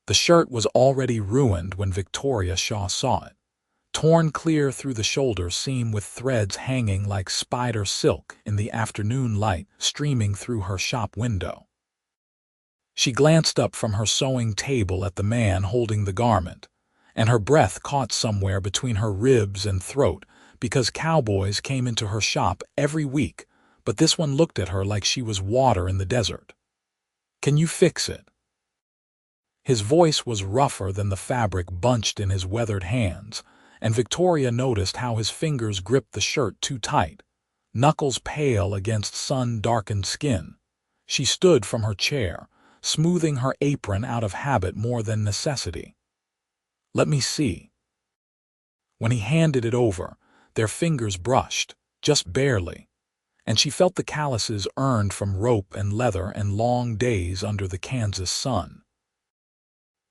The shirt was already ruined when Victoria Shaw saw it, torn clear through the shoulder seam with threads hanging like spider silk in the afternoon light streaming through her shop window. She glanced up from her sewing table at the man holding the garment, and her breath caught somewhere between her ribs and throat because cowboys came into her shop every week, but this one looked at her like she was water in the desert. "Can you fix it?" His voice was rougher than the fabric bunched in his weathered hands, and Victoria noticed how his fingers gripped the shirt too tight, knuckles pale against sun-darkened skin. She stood from her chair, smoothing her apron out of habit more than necessity. "Let me see." When he handed it over, their fingers brushed, just barely, and she felt the calluses earned from rope and leather and long days under the Kansas sun.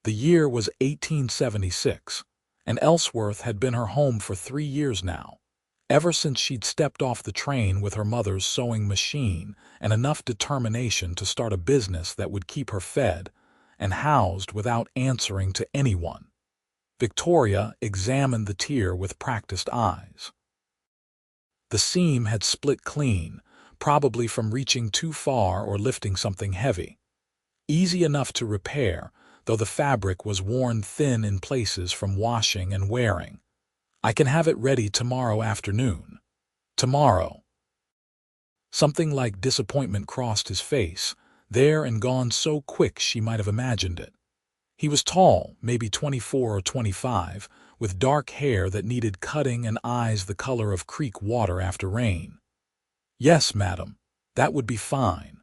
The year was 1876, and Ellsworth had been her home for 3 years now, ever since she'd stepped off the train with her mother's sewing machine and enough determination to start a business that would keep her fed and housed without answering to anyone. Victoria examined the tier with practiced eyes. The seam had split clean, probably from reaching too far or lifting something heavy. Easy enough to repair, though the fabric was worn thin in places from washing and wearing. "I can have it ready tomorrow afternoon." Tomorrow. Something like disappointment crossed his face, there and gone so quick she might have imagined it. He was tall, maybe 24 or 25, with dark hair that needed cutting and eyes the color of creek water after rain. "Yes, madam, that would be fine."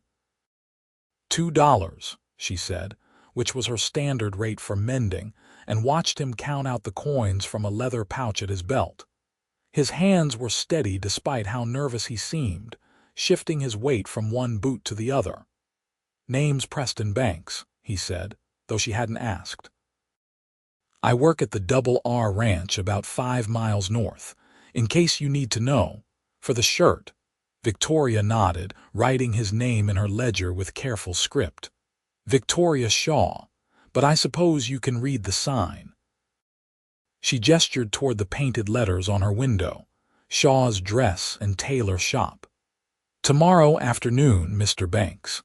$2, she said, which was her standard rate for mending, and watched him count out the coins from a leather pouch at his belt. His hands were steady despite how nervous he seemed, shifting his weight from one boot to the other. "Name's Preston Banks," he said, though she hadn't asked. "I work at the Double R Ranch about 5 miles north, in case you need to know. For the shirt." Victoria nodded, writing his name in her ledger with careful script. "Victoria Shaw, but I suppose you can read the sign." She gestured toward the painted letters on her window, "Shaw's Dress and Tailor Shop." "Tomorrow afternoon, Mr. Banks."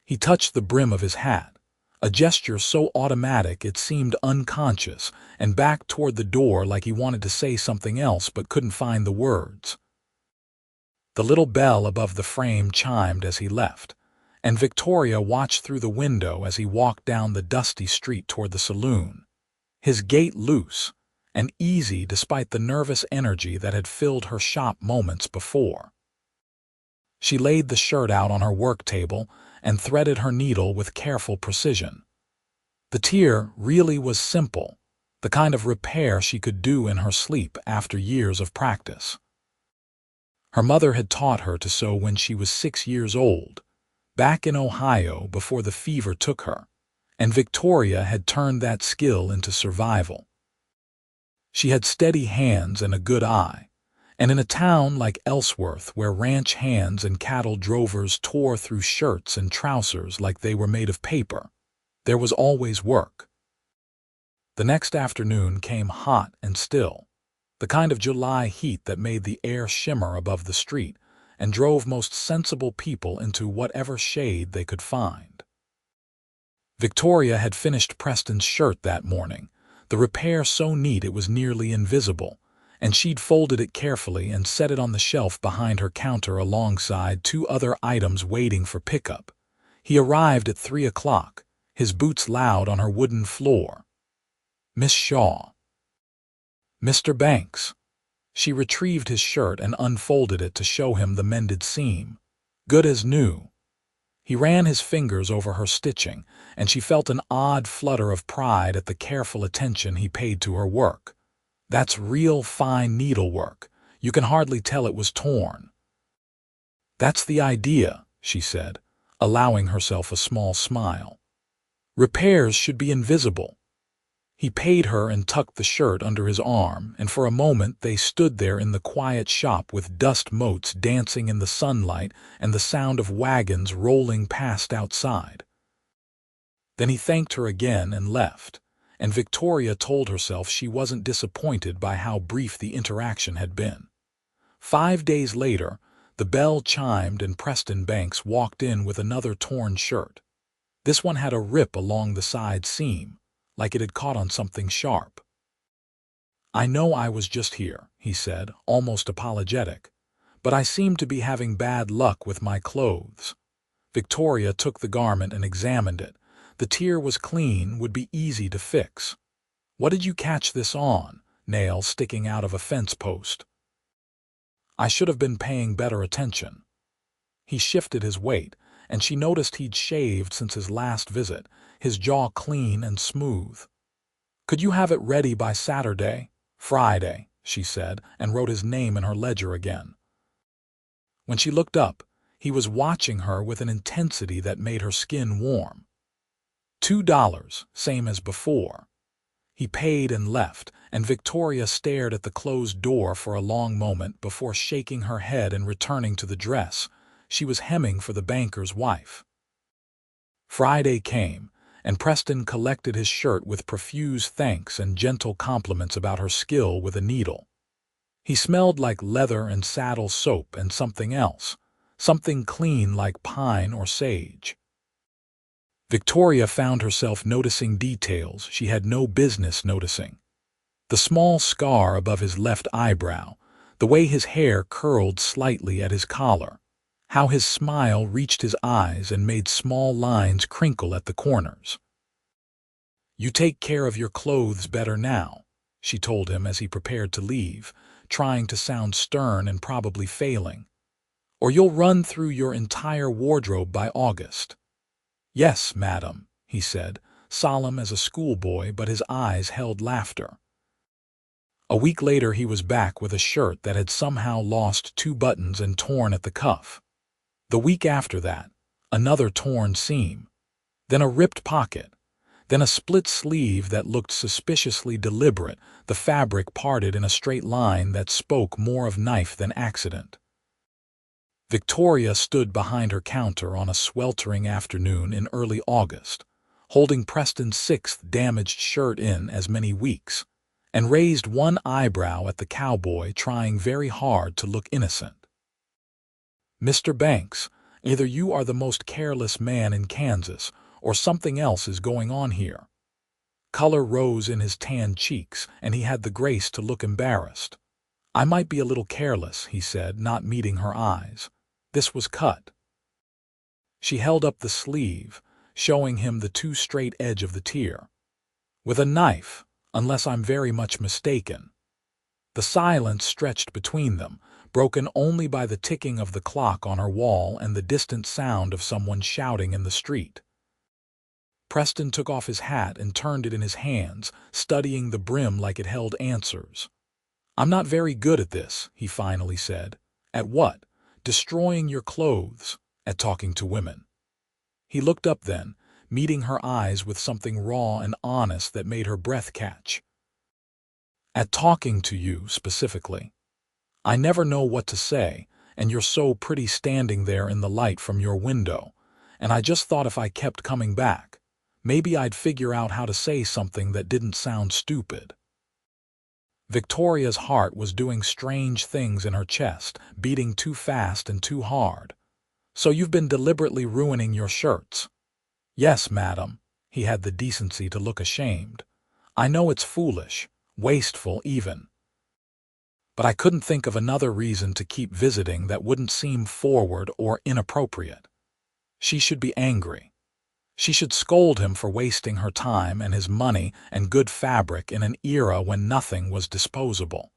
He touched the brim of his hat, a gesture so automatic it seemed unconscious, and backed toward the door like he wanted to say something else but couldn't find the words. The little bell above the frame chimed as he left, and Victoria watched through the window as he walked down the dusty street toward the saloon, his gait loose and easy despite the nervous energy that had filled her shop moments before. She laid the shirt out on her work table and threaded her needle with careful precision. The tier really was simple, the kind of repair she could do in her sleep after years of practice. Her mother had taught her to sew when she was 6 years old, back in Ohio before the fever took her, and Victoria had turned that skill into survival. She had steady hands and a good eye, and in a town like Ellsworth where ranch hands and cattle drovers tore through shirts and trousers like they were made of paper, there was always work. The next afternoon came hot and still, the kind of July heat that made the air shimmer above the street and drove most sensible people into whatever shade they could find. Victoria had finished Preston's shirt that morning, the repair so neat it was nearly invisible, and she'd folded it carefully and set it on the shelf behind her counter alongside 2 other items waiting for pickup. He arrived at 3 o'clock, his boots loud on her wooden floor. "Miss Shaw." "Mr. Banks." She retrieved his shirt and unfolded it to show him the mended seam. "Good as new." He ran his fingers over her stitching, and she felt an odd flutter of pride at the careful attention he paid to her work. "That's real fine needlework. You can hardly tell it was torn." "That's the idea," she said, allowing herself a small smile. "Repairs should be invisible." He paid her and tucked the shirt under his arm, and for a moment they stood there in the quiet shop with dust motes dancing in the sunlight and the sound of wagons rolling past outside. Then he thanked her again and left, and Victoria told herself she wasn't disappointed by how brief the interaction had been. 5 days later, the bell chimed and Preston Banks walked in with another torn shirt. This one had a rip along the side seam, like it had caught on something sharp. "I know I was just here," he said, almost apologetic, "but I seem to be having bad luck with my clothes." Victoria took the garment and examined it. The tear was clean, would be easy to fix. "What did you catch this on?" Nails sticking out of a fence post. "I should have been paying better attention." He shifted his weight, and she noticed he'd shaved since his last visit, his jaw clean and smooth. "Could you have it ready by Saturday?" "Friday," she said, and wrote his name in her ledger again. When she looked up, he was watching her with an intensity that made her skin warm. $2, same as before. He paid and left, and Victoria stared at the closed door for a long moment before shaking her head and returning to the dress. She was hemming for the banker's wife. Friday came, and Preston collected his shirt with profuse thanks and gentle compliments about her skill with a needle. He smelled like leather and saddle soap and something else, something clean like pine or sage. Victoria found herself noticing details she had no business noticing. The small scar above his left eyebrow, the way his hair curled slightly at his collar, how his smile reached his eyes and made small lines crinkle at the corners. "You take care of your clothes better now," she told him as he prepared to leave, trying to sound stern and probably failing. "Or you'll run through your entire wardrobe by August." "Yes, madam," he said, solemn as a schoolboy, but his eyes held laughter. A week later he was back with a shirt that had somehow lost 2 buttons and torn at the cuff. The week after that, another torn seam. Then a ripped pocket. Then a split sleeve that looked suspiciously deliberate, the fabric parted in a straight line that spoke more of knife than accident. Victoria stood behind her counter on a sweltering afternoon in early August, holding Preston's 6th damaged shirt in as many weeks, and raised one eyebrow at the cowboy, trying very hard to look innocent. "Mr. Banks, either you are the most careless man in Kansas, or something else is going on here." Color rose in his tanned cheeks, and he had the grace to look embarrassed. "I might be a little careless," he said, not meeting her eyes. "This was cut." She held up the sleeve, showing him the too straight edge of the tear. "With a knife, unless I'm very much mistaken." The silence stretched between them, broken only by the ticking of the clock on her wall and the distant sound of someone shouting in the street. Preston took off his hat and turned it in his hands, studying the brim like it held answers. "I'm not very good at this," he finally said. "At what? Destroying your clothes, at talking to women." He looked up then, meeting her eyes with something raw and honest that made her breath catch. "At talking to you, specifically. I never know what to say, and you're so pretty standing there in the light from your window, and I just thought if I kept coming back, maybe I'd figure out how to say something that didn't sound stupid." Victoria's heart was doing strange things in her chest, beating too fast and too hard. "So you've been deliberately ruining your shirts?" "Yes, madam." He had the decency to look ashamed. "I know it's foolish, wasteful even. But I couldn't think of another reason to keep visiting that wouldn't seem forward or inappropriate." She should be angry. She should scold him for wasting her time and his money and good fabric in an era when nothing was disposable.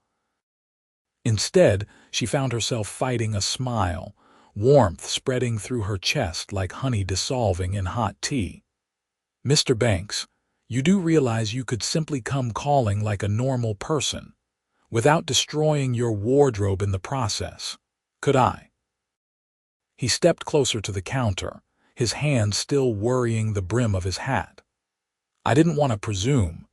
Instead, she found herself fighting a smile, warmth spreading through her chest like honey dissolving in hot tea. "Mr. Banks, you do realize you could simply come calling like a normal person, without destroying your wardrobe in the process, could I?" He stepped closer to the counter, his hand still worrying the brim of his hat. "I didn't want to presume.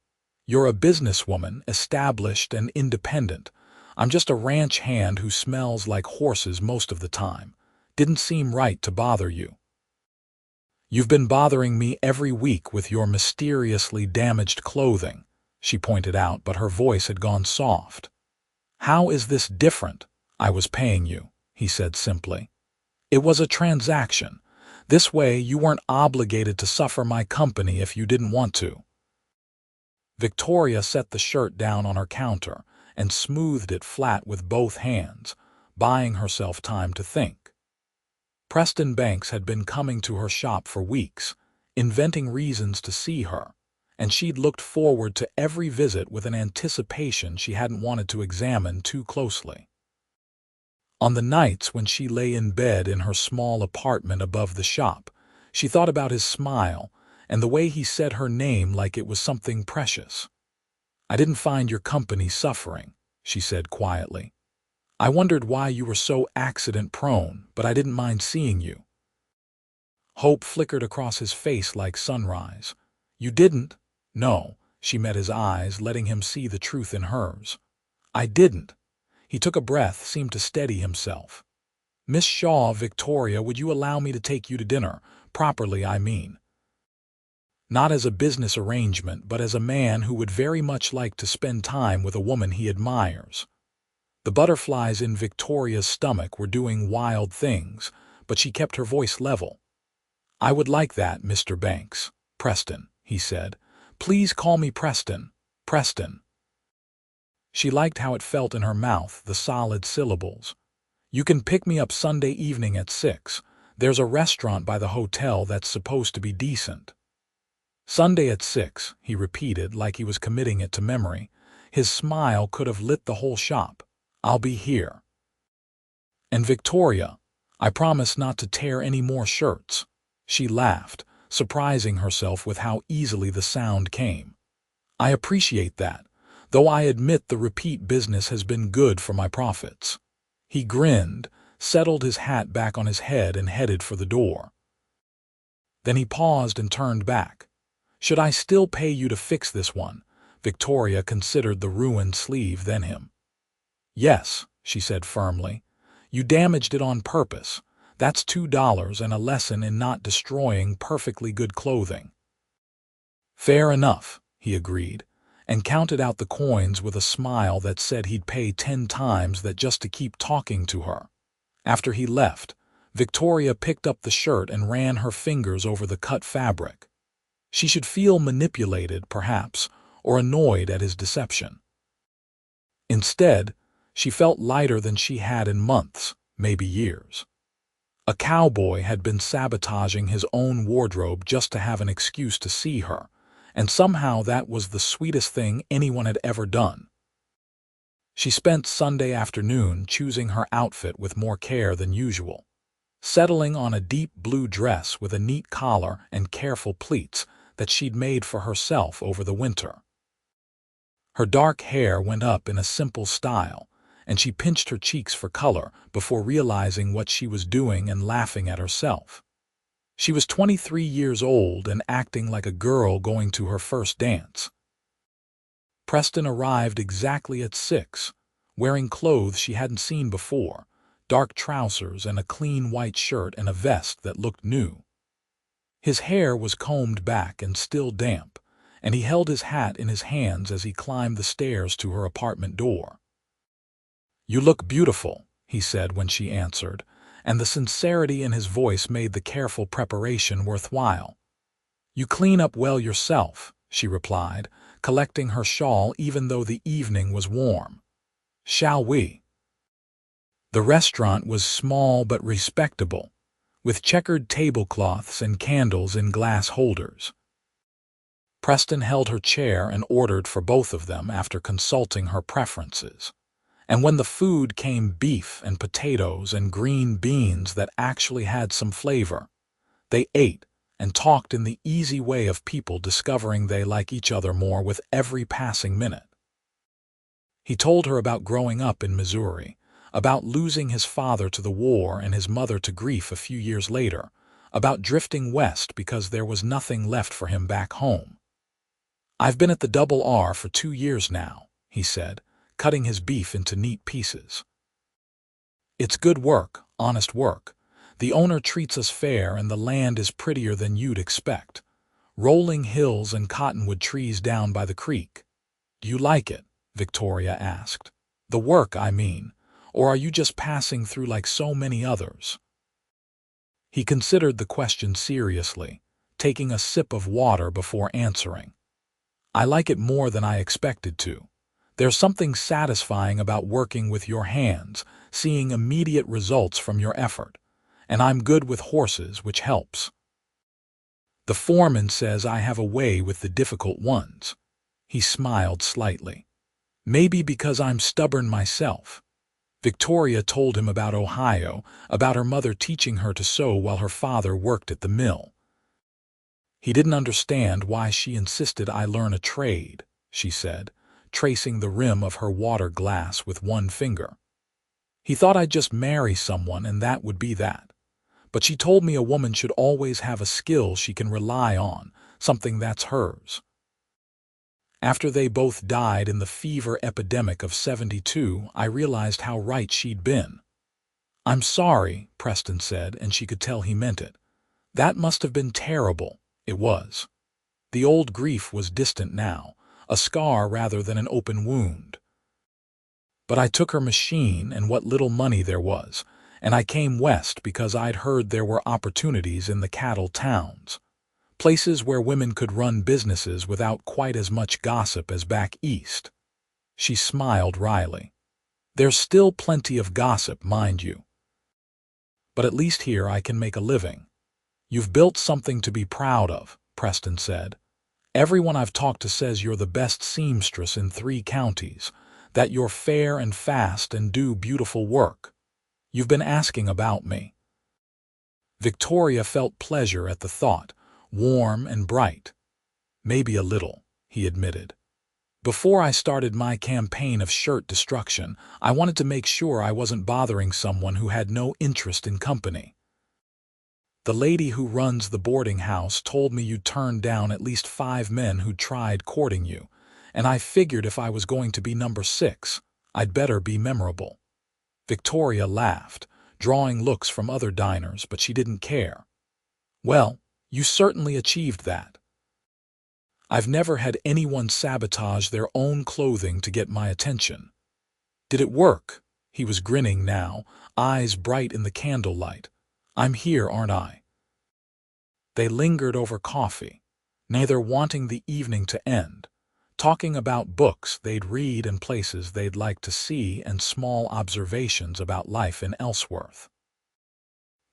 You're a businesswoman, established and independent. I'm just a ranch hand who smells like horses most of the time. Didn't seem right to bother you." "You've been bothering me every week with your mysteriously damaged clothing," she pointed out, but her voice had gone soft. "How is this different?" "I was paying you," he said simply. "It was a transaction. This way you weren't obligated to suffer my company if you didn't want to." Victoria set the shirt down on her counter and smoothed it flat with both hands, buying herself time to think. Preston Banks had been coming to her shop for weeks, inventing reasons to see her, and she'd looked forward to every visit with an anticipation she hadn't wanted to examine too closely. On the nights when she lay in bed in her small apartment above the shop, she thought about his smile and the way he said her name like it was something precious. "I didn't find your company suffering," she said quietly. "I wondered why you were so accident-prone, but I didn't mind seeing you." Hope flickered across his face like sunrise. "You didn't?" "No." She met his eyes, letting him see the truth in hers. "I didn't." He took a breath, seemed to steady himself. "Miss Shaw, Victoria, would you allow me to take you to dinner? Properly, I mean. Not as a business arrangement, but as a man who would very much like to spend time with a woman he admires." The butterflies in Victoria's stomach were doing wild things, but she kept her voice level. "I would like that, Mr. Banks." "Preston," he said. "Please call me Preston. Preston." She liked how it felt in her mouth, the solid syllables. "You can pick me up Sunday evening at 6. There's a restaurant by the hotel that's supposed to be decent." "Sunday at 6, he repeated like he was committing it to memory. His smile could have lit the whole shop. "I'll be here. And Victoria, I promise not to tear any more shirts." She laughed, surprising herself with how easily the sound came. "I appreciate that, though I admit the repeat business has been good for my profits." He grinned, settled his hat back on his head and headed for the door. Then he paused and turned back. "Should I still pay you to fix this one?" Victoria considered the ruined sleeve, then him. "Yes," she said firmly. "You damaged it on purpose. That's $2 and a lesson in not destroying perfectly good clothing." "Fair enough," he agreed, and counted out the coins with a smile that said he'd pay 10 times that just to keep talking to her. After he left, Victoria picked up the shirt and ran her fingers over the cut fabric. She should feel manipulated, perhaps, or annoyed at his deception. Instead, she felt lighter than she had in months, maybe years. A cowboy had been sabotaging his own wardrobe just to have an excuse to see her, and somehow that was the sweetest thing anyone had ever done. She spent Sunday afternoon choosing her outfit with more care than usual, settling on a deep blue dress with a neat collar and careful pleats that she'd made for herself over the winter. Her dark hair went up in a simple style, and she pinched her cheeks for color before realizing what she was doing and laughing at herself. She was 23 years old and acting like a girl going to her first dance. Preston arrived exactly at 6, wearing clothes she hadn't seen before, dark trousers and a clean white shirt and a vest that looked new. His hair was combed back and still damp, and he held his hat in his hands as he climbed the stairs to her apartment door. "You look beautiful," he said when she answered, and the sincerity in his voice made the careful preparation worthwhile. "You clean up well yourself," she replied, collecting her shawl even though the evening was warm. "Shall we?" The restaurant was small but respectable, with checkered tablecloths and candles in glass holders. Preston held her chair and ordered for both of them after consulting her preferences. And when the food came, beef and potatoes and green beans that actually had some flavor, they ate and talked in the easy way of people discovering they like each other more with every passing minute. He told her about growing up in Missouri, about losing his father to the war and his mother to grief a few years later, about drifting west because there was nothing left for him back home. "I've been at the Double R for 2 years now," he said, cutting his beef into neat pieces. "It's good work, honest work. The owner treats us fair and the land is prettier than you'd expect. Rolling hills and cottonwood trees down by the creek. Do you like it? Victoria asked. The work, I mean. Or are you just passing through like so many others? He considered the question seriously, taking a sip of water before answering. I like it more than I expected to. There's something satisfying about working with your hands, seeing immediate results from your effort. And I'm good with horses, which helps. The foreman says I have a way with the difficult ones. He smiled slightly. Maybe because I'm stubborn myself. Victoria told him about Ohio, about her mother teaching her to sew while her father worked at the mill. He didn't understand why she insisted I learn a trade, she said, tracing the rim of her water glass with one finger. He thought I'd just marry someone and that would be that. But she told me a woman should always have a skill she can rely on, something that's hers. After they both died in the fever epidemic of '72, I realized how right she'd been. I'm sorry, Preston said, and she could tell he meant it. That must have been terrible. It was. The old grief was distant now, a scar rather than an open wound. But I took her machine and what little money there was, and I came west because I'd heard there were opportunities in the cattle towns. Places where women could run businesses without quite as much gossip as back east. She smiled wryly. There's still plenty of gossip, mind you. But at least here I can make a living. You've built something to be proud of, Preston said. Everyone I've talked to says you're the best seamstress in 3 counties, that you're fair and fast and do beautiful work. You've been asking about me. Victoria felt pleasure at the thought, warm and bright. Maybe a little, he admitted. Before I started my campaign of shirt destruction, I wanted to make sure I wasn't bothering someone who had no interest in company. The lady who runs the boarding house told me you turned down at least 5 men who tried courting you, and I figured if I was going to be number 6, I'd better be memorable. Victoria laughed, drawing looks from other diners, but she didn't care. Well, you certainly achieved that. I've never had anyone sabotage their own clothing to get my attention. Did it work? He was grinning now, eyes bright in the candlelight. I'm here, aren't I? They lingered over coffee, neither wanting the evening to end, talking about books they'd read and places they'd like to see and small observations about life in Ellsworth.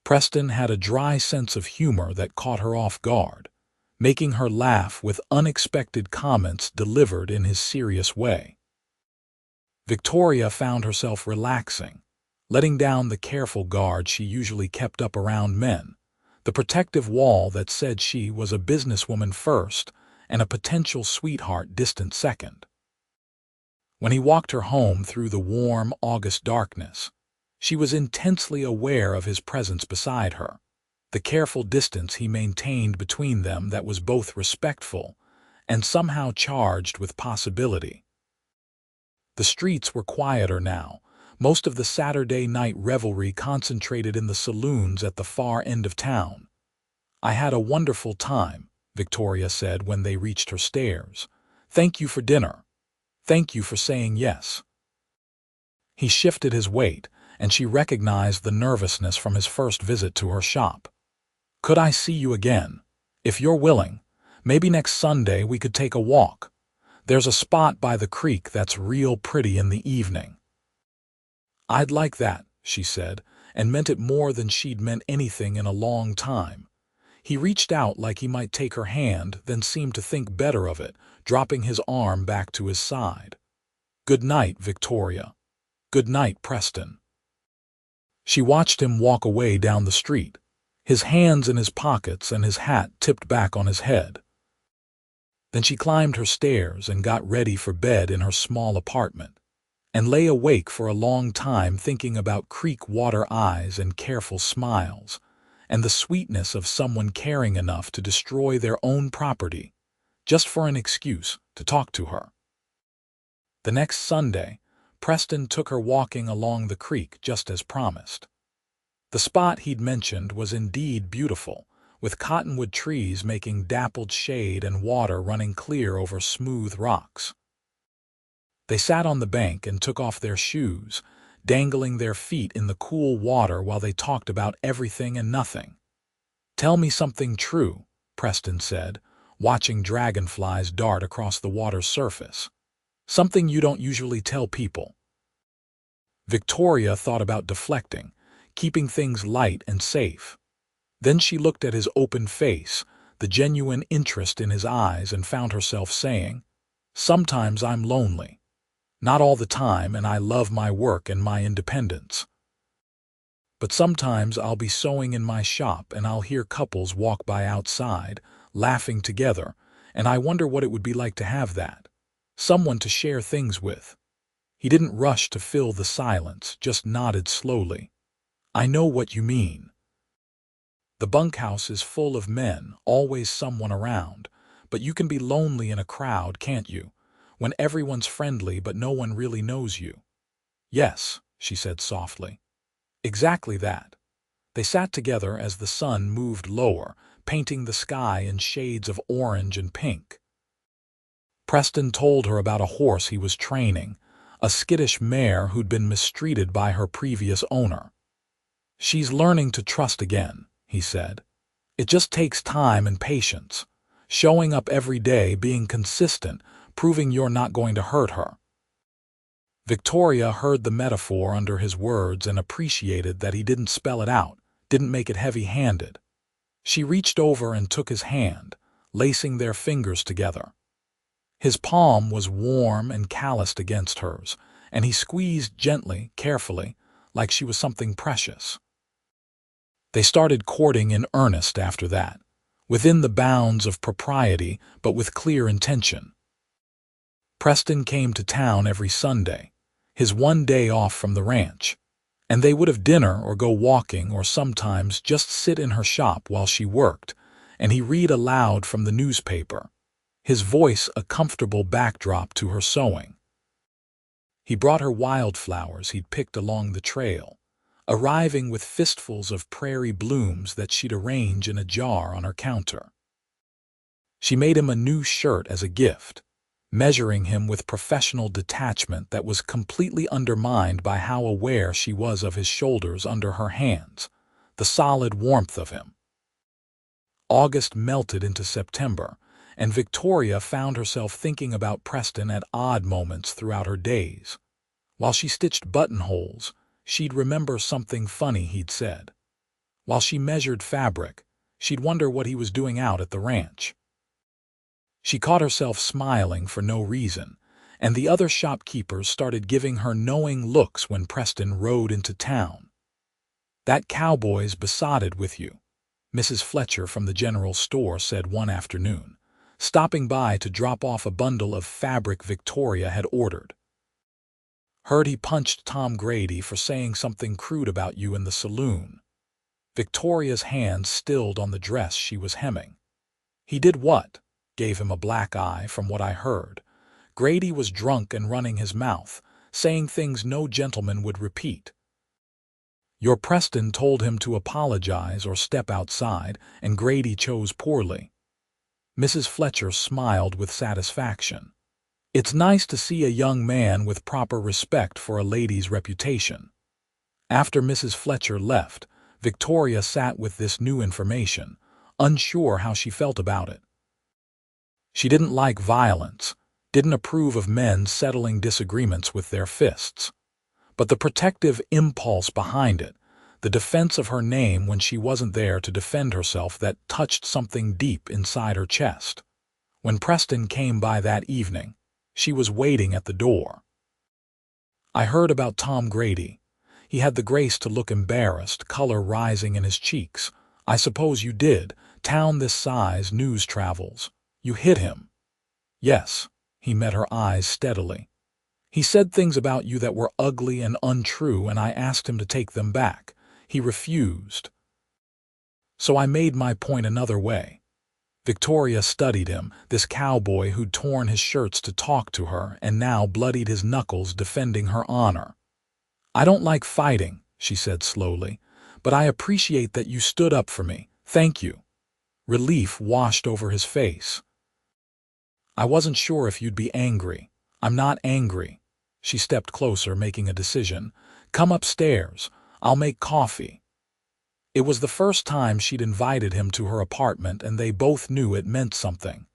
Preston had a dry sense of humor that caught her off guard, making her laugh with unexpected comments delivered in his serious way. Victoria found herself relaxing, letting down the careful guard she usually kept up around men, the protective wall that said she was a businesswoman first and a potential sweetheart distant second. When he walked her home through the warm August darkness, she was intensely aware of his presence beside her, the careful distance he maintained between them that was both respectful and somehow charged with possibility. The streets were quieter now, most of the Saturday night revelry concentrated in the saloons at the far end of town. I had a wonderful time, Victoria said when they reached her stairs. Thank you for dinner. Thank you for saying yes. He shifted his weight, and she recognized the nervousness from his first visit to her shop. Could I see you again? If you're willing, maybe next Sunday we could take a walk. There's a spot by the creek that's real pretty in the evening. I'd like that, she said, and meant it more than she'd meant anything in a long time. He reached out like he might take her hand, then seemed to think better of it, dropping his arm back to his side. Good night, Victoria. Good night, Preston. She watched him walk away down the street, his hands in his pockets and his hat tipped back on his head. Then she climbed her stairs and got ready for bed in her small apartment, and lay awake for a long time thinking about creek water eyes and careful smiles, and the sweetness of someone caring enough to destroy their own property, just for an excuse to talk to her. The next Sunday, Preston took her walking along the creek just as promised. The spot he'd mentioned was indeed beautiful, with cottonwood trees making dappled shade and water running clear over smooth rocks. They sat on the bank and took off their shoes, dangling their feet in the cool water while they talked about everything and nothing. "Tell me something true," Preston said, watching dragonflies dart across the water's surface. "Something you don't usually tell people." Victoria thought about deflecting, keeping things light and safe. Then she looked at his open face, the genuine interest in his eyes, and found herself saying, "Sometimes I'm lonely. Not all the time, and I love my work and my independence. But sometimes I'll be sewing in my shop and I'll hear couples walk by outside, laughing together, and I wonder what it would be like to have that. Someone to share things with." He didn't rush to fill the silence, just nodded slowly. "I know what you mean. The bunkhouse is full of men, always someone around, but you can be lonely in a crowd, can't you? When everyone's friendly but no one really knows you." "Yes," she said softly. "Exactly that." They sat together as the sun moved lower, painting the sky in shades of orange and pink. Preston told her about a horse he was training, a skittish mare who'd been mistreated by her previous owner. "She's learning to trust again," he said. "It just takes time and patience. Showing up every day, being consistent, proving you're not going to hurt her." Victoria heard the metaphor under his words and appreciated that he didn't spell it out, didn't make it heavy-handed. She reached over and took his hand, lacing their fingers together. His palm was warm and calloused against hers, and he squeezed gently, carefully, like she was something precious. They started courting in earnest after that, within the bounds of propriety but with clear intention. Preston came to town every Sunday, his one day off from the ranch, and they would have dinner or go walking or sometimes just sit in her shop while she worked, and he read aloud from the newspaper, his voice a comfortable backdrop to her sewing. He brought her wildflowers he'd picked along the trail, arriving with fistfuls of prairie blooms that she'd arrange in a jar on her counter. She made him a new shirt as a gift, measuring him with professional detachment that was completely undermined by how aware she was of his shoulders under her hands, the solid warmth of him. August melted into September, and Victoria found herself thinking about Preston at odd moments throughout her days. While she stitched buttonholes, she'd remember something funny he'd said. While she measured fabric, she'd wonder what he was doing out at the ranch. She caught herself smiling for no reason, and the other shopkeepers started giving her knowing looks when Preston rode into town. "That cowboy's besotted with you," Mrs. Fletcher from the general store said one afternoon, stopping by to drop off a bundle of fabric Victoria had ordered. "Heard he punched Tom Grady for saying something crude about you in the saloon." Victoria's hand stilled on the dress she was hemming. "He did what?" "Gave him a black eye, from what I heard. Grady was drunk and running his mouth, saying things no gentleman would repeat. Your Preston told him to apologize or step outside, and Grady chose poorly." Mrs. Fletcher smiled with satisfaction. "It's nice to see a young man with proper respect for a lady's reputation." After Mrs. Fletcher left, Victoria sat with this new information, unsure how she felt about it. She didn't like violence, didn't approve of men settling disagreements with their fists. But the protective impulse behind it, the defense of her name when she wasn't there to defend herself, that touched something deep inside her chest. When Preston came by that evening, she was waiting at the door. "I heard about Tom Grady. He had the grace to look embarrassed, color rising in his cheeks. I suppose you did. Town this size, news travels. You hit him." "Yes." He met her eyes steadily. "He said things about you that were ugly and untrue, and I asked him to take them back. He refused. So I made my point another way." Victoria studied him, this cowboy who'd torn his shirts to talk to her and now bloodied his knuckles defending her honor. "I don't like fighting," she said slowly, but I appreciate that you stood up for me. Thank you." Relief washed over his face. "I wasn't sure if you'd be angry." "I'm not angry." She stepped closer, making a decision. "Come upstairs. I'll make coffee." It was the first time she'd invited him to her apartment, and they both knew it meant something.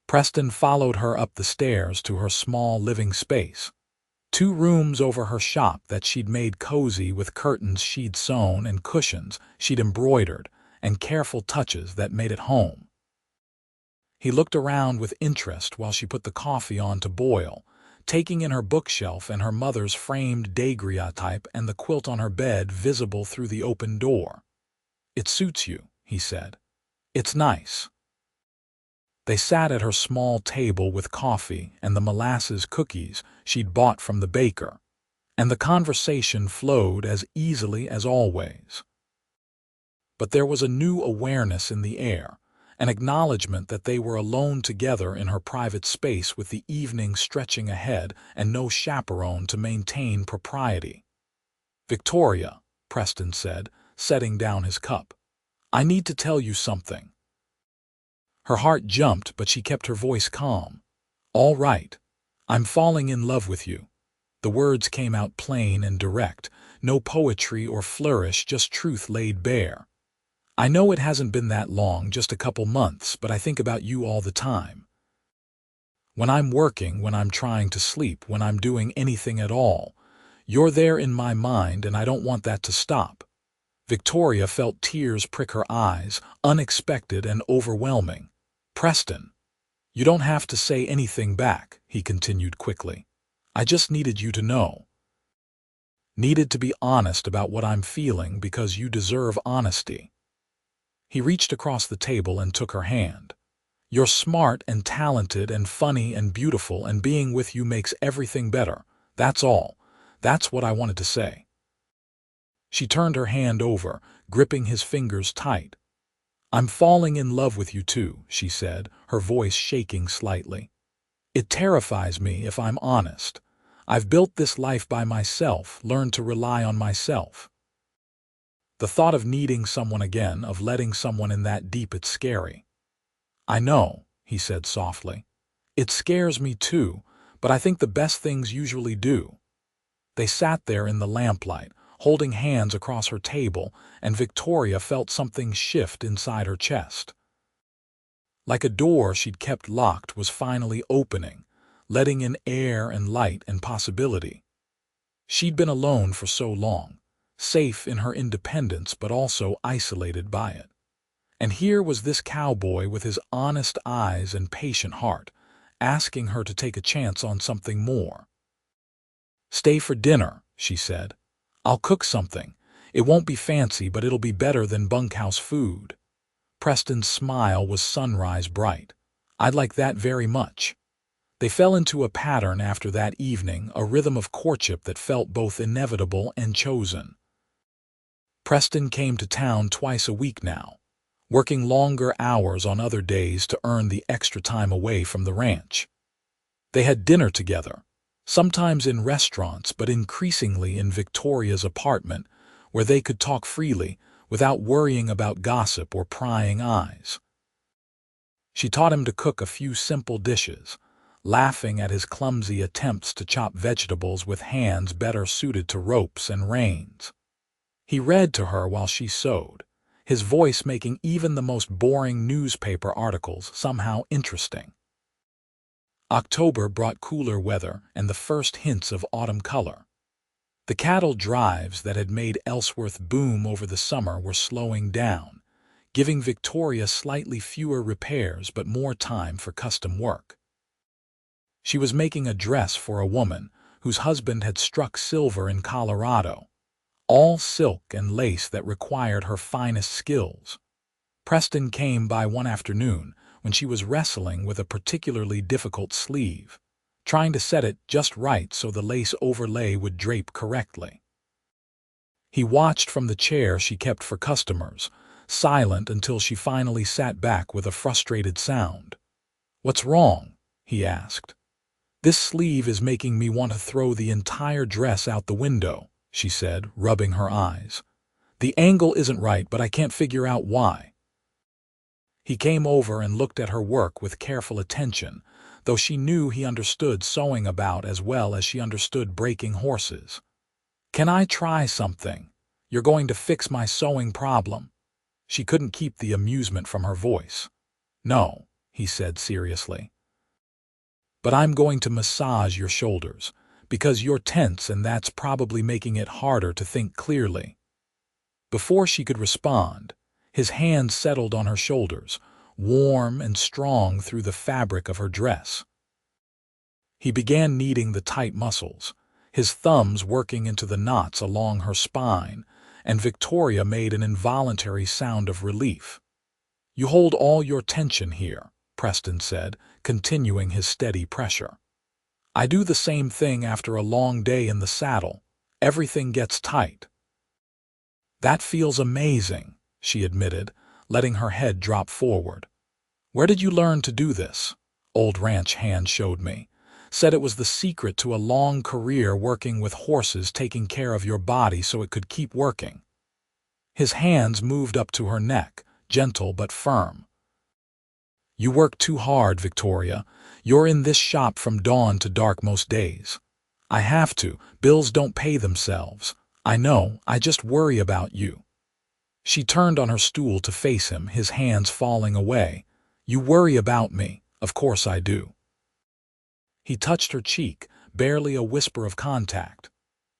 Preston followed her up the stairs to her small living space. 2 rooms over her shop that she'd made cozy with curtains she'd sewn and cushions she'd embroidered and careful touches that made it home. He looked around with interest while she put the coffee on to boil, taking in her bookshelf and her mother's framed daguerreotype and the quilt on her bed visible through the open door. "It suits you," he said. "It's nice." They sat at her small table with coffee and the molasses cookies she'd bought from the baker, and the conversation flowed as easily as always. But there was a new awareness in the air, an acknowledgement that they were alone together in her private space with the evening stretching ahead and no chaperone to maintain propriety. "Victoria," Preston said, setting down his cup, "I need to tell you something." Her heart jumped, but she kept her voice calm. "All right. I'm falling in love with you." The words came out plain and direct, no poetry or flourish, just truth laid bare. "I know it hasn't been that long, just a couple months, but I think about you all the time. When I'm working, when I'm trying to sleep, when I'm doing anything at all, you're there in my mind, and I don't want that to stop." Victoria felt tears prick her eyes, unexpected and overwhelming. "Preston, you don't have to say anything back," he continued quickly. "I just needed you to know. Needed to be honest about what I'm feeling, because you deserve honesty." He reached across the table and took her hand. "You're smart and talented and funny and beautiful, and being with you makes everything better. That's all. That's what I wanted to say." She turned her hand over, gripping his fingers tight. "I'm falling in love with you too," she said, her voice shaking slightly. "It terrifies me, if I'm honest. I've built this life by myself, learned to rely on myself. The thought of needing someone again, of letting someone in that deep, it's scary." "I know," he said softly. "It scares me too, but I think the best things usually do." They sat there in the lamplight, holding hands across her table, and Victoria felt something shift inside her chest. Like a door she'd kept locked was finally opening, letting in air and light and possibility. She'd been alone for so long, safe in her independence but also isolated by it. And here was this cowboy with his honest eyes and patient heart, asking her to take a chance on something more. "Stay for dinner," she said. "I'll cook something. It won't be fancy, but it'll be better than bunkhouse food." Preston's smile was sunrise bright. "I'd like that very much." They fell into a pattern after that evening, a rhythm of courtship that felt both inevitable and chosen. Preston came to town twice a week now, working longer hours on other days to earn the extra time away from the ranch. They had dinner together, sometimes in restaurants, but increasingly in Victoria's apartment, where they could talk freely without worrying about gossip or prying eyes. She taught him to cook a few simple dishes, laughing at his clumsy attempts to chop vegetables with hands better suited to ropes and reins. He read to her while she sewed, his voice making even the most boring newspaper articles somehow interesting. October brought cooler weather and the first hints of autumn color. The cattle drives that had made Ellsworth boom over the summer were slowing down, giving Victoria slightly fewer repairs but more time for custom work. She was making a dress for a woman whose husband had struck silver in Colorado, all silk and lace that required her finest skills. Preston came by one afternoon when she was wrestling with a particularly difficult sleeve, trying to set it just right so the lace overlay would drape correctly. He watched from the chair she kept for customers, silent until she finally sat back with a frustrated sound. "What's wrong?" he asked. "This sleeve is making me want to throw the entire dress out the window," she said, rubbing her eyes. The angle isn't right, but I can't figure out why. He came over and looked at her work with careful attention, though she knew he understood sewing about as well as she understood breaking horses. Can I try something? You're going to fix my sewing problem. She couldn't keep the amusement from her voice. No, he said seriously. But I'm going to massage your shoulders, because you're tense and that's probably making it harder to think clearly. Before she could respond, his hand settled on her shoulders, warm and strong through the fabric of her dress. He began kneading the tight muscles, his thumbs working into the knots along her spine, and Victoria made an involuntary sound of relief. You hold all your tension here, Preston said, continuing his steady pressure. I do the same thing after a long day in the saddle. Everything gets tight. That feels amazing, she admitted, letting her head drop forward. Where did you learn to do this? Old ranch hand showed me. Said it was the secret to a long career working with horses, taking care of your body so it could keep working. His hands moved up to her neck, gentle but firm. You work too hard, Victoria. You're in this shop from dawn to dark most days. I have to. Bills don't pay themselves. I know, I just worry about you. She turned on her stool to face him, his hands falling away. You worry about me. Of course I do. He touched her cheek, barely a whisper of contact.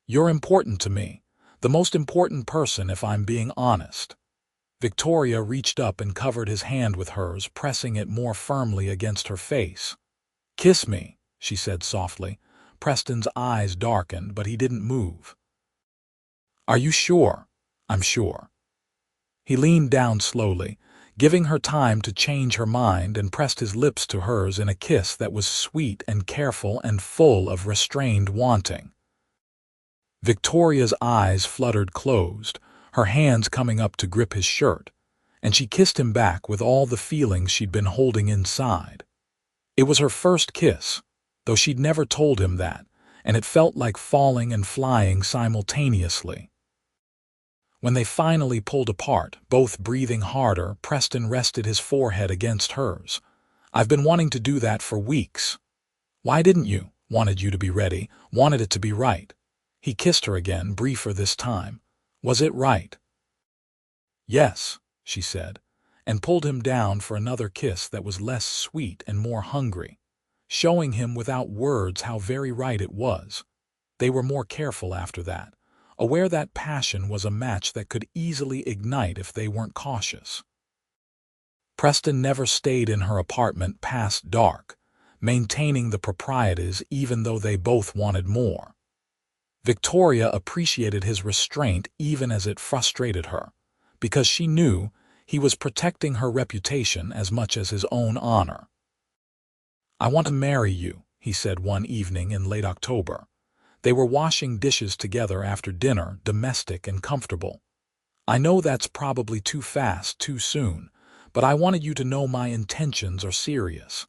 You're important to me. The most important person, if I'm being honest. Victoria reached up and covered his hand with hers, pressing it more firmly against her face. Kiss me, she said softly. Preston's eyes darkened, but he didn't move. Are you sure? I'm sure. He leaned down slowly, giving her time to change her mind, and pressed his lips to hers in a kiss that was sweet and careful and full of restrained wanting. Victoria's eyes fluttered closed, her hands coming up to grip his shirt, and she kissed him back with all the feelings she'd been holding inside. It was her first kiss, though she'd never told him that, and it felt like falling and flying simultaneously. When they finally pulled apart, both breathing harder, Preston rested his forehead against hers. I've been wanting to do that for weeks. Why didn't you? Wanted you to be ready, wanted it to be right. He kissed her again, briefer this time. Was it right? Yes, she said, and pulled him down for another kiss that was less sweet and more hungry, showing him without words how very right it was. They were more careful after that, aware that passion was a match that could easily ignite if they weren't cautious. Preston never stayed in her apartment past dark, maintaining the proprieties even though they both wanted more. Victoria appreciated his restraint even as it frustrated her, because she knew he was protecting her reputation as much as his own honor. I want to marry you, he said one evening in late October. They were washing dishes together after dinner, domestic and comfortable. I know that's probably too fast, too soon, but I wanted you to know my intentions are serious.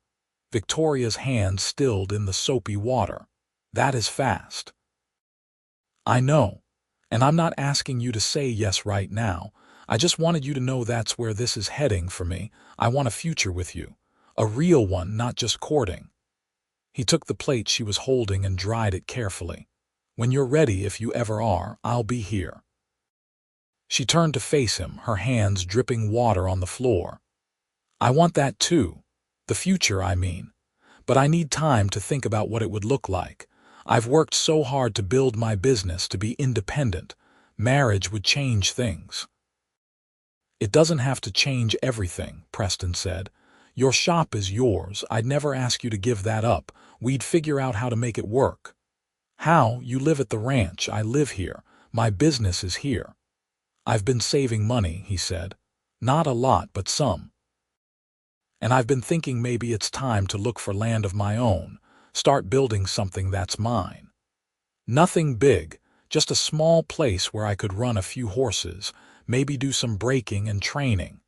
Victoria's hand stilled in the soapy water. That is fast. I know, and I'm not asking you to say yes right now. I just wanted you to know that's where this is heading for me. I want a future with you. A real one, not just courting. He took the plate she was holding and dried it carefully. When you're ready, if you ever are, I'll be here. She turned to face him, her hands dripping water on the floor. I want that too. The future, I mean. But I need time to think about what it would look like. I've worked so hard to build my business to be independent. Marriage would change things. It doesn't have to change everything, Preston said. Your shop is yours. I'd never ask you to give that up. We'd figure out how to make it work. How? You live at the ranch. I live here. My business is here. I've been saving money, he said. Not a lot, but some. And I've been thinking maybe it's time to look for land of my own, start building something that's mine. Nothing big, just a small place where I could run a few horses, maybe do some breaking and training.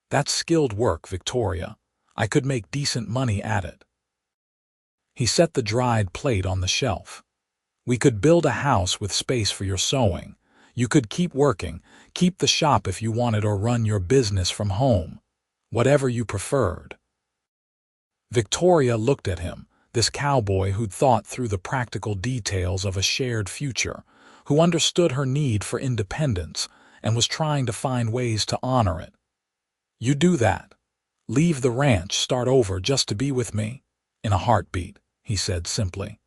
That's skilled work, Victoria. I could make decent money at it. He set the dried plate on the shelf. We could build a house with space for your sewing. You could keep working, keep the shop if you wanted, or run your business from home. Whatever you preferred. Victoria looked at him, this cowboy who'd thought through the practical details of a shared future, who understood her need for independence and was trying to find ways to honor it. You do that. Leave the ranch, start over just to be with me? In a heartbeat, he said simply.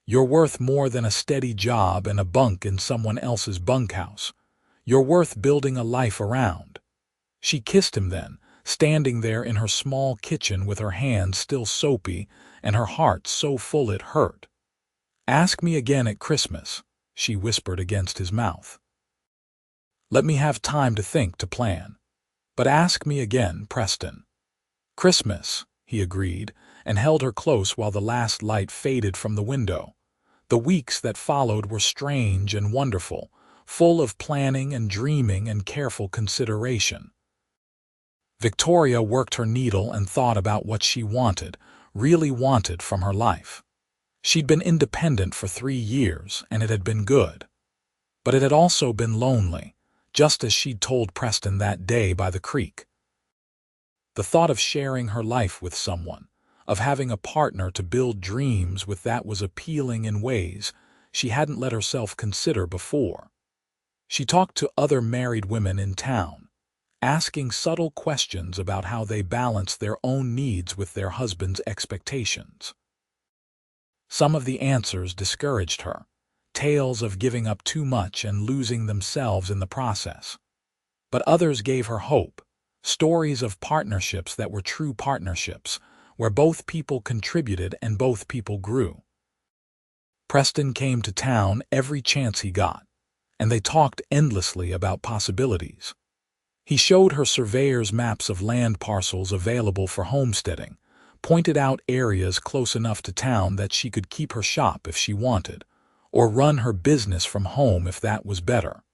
You're worth more than a steady job and a bunk in someone else's bunkhouse. You're worth building a life around. She kissed him then, standing there in her small kitchen with her hands still soapy and her heart so full it hurt. Ask me again at Christmas, she whispered against his mouth. Let me have time to think, to plan. But ask me again, Preston. Christmas, he agreed, and held her close while the last light faded from the window. The weeks that followed were strange and wonderful, full of planning and dreaming and careful consideration. Victoria worked her needle and thought about what she wanted, really wanted from her life. She'd been independent for 3 years, and it had been good. But it had also been lonely, just as she'd told Preston that day by the creek. The thought of sharing her life with someone, of having a partner to build dreams with, that was appealing in ways she hadn't let herself consider before. She talked to other married women in town, asking subtle questions about how they balanced their own needs with their husbands' expectations. Some of the answers discouraged her, tales of giving up too much and losing themselves in the process. But others gave her hope, stories of partnerships that were true partnerships, where both people contributed and both people grew. Preston came to town every chance he got, and they talked endlessly about possibilities. He showed her surveyor's maps of land parcels available for homesteading, pointed out areas close enough to town that she could keep her shop if she wanted, or run her business from home if that was better.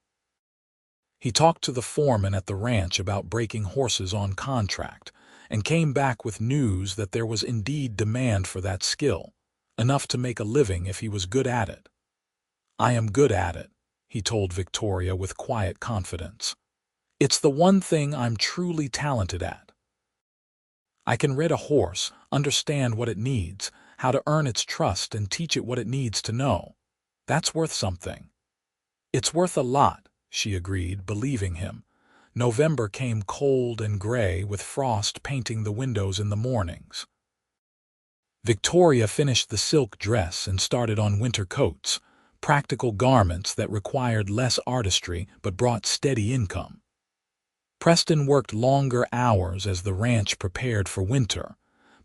He talked to the foreman at the ranch about breaking horses on contract, and came back with news that there was indeed demand for that skill, enough to make a living if he was good at it. I am good at it, he told Victoria with quiet confidence. It's the one thing I'm truly talented at. I can rid a horse, understand what it needs, how to earn its trust, and teach it what it needs to know. That's worth something. It's worth a lot, she agreed, believing him. November came cold and gray, with frost painting the windows in the mornings. Victoria finished the silk dress and started on winter coats, practical garments that required less artistry but brought steady income. Preston worked longer hours as the ranch prepared for winter,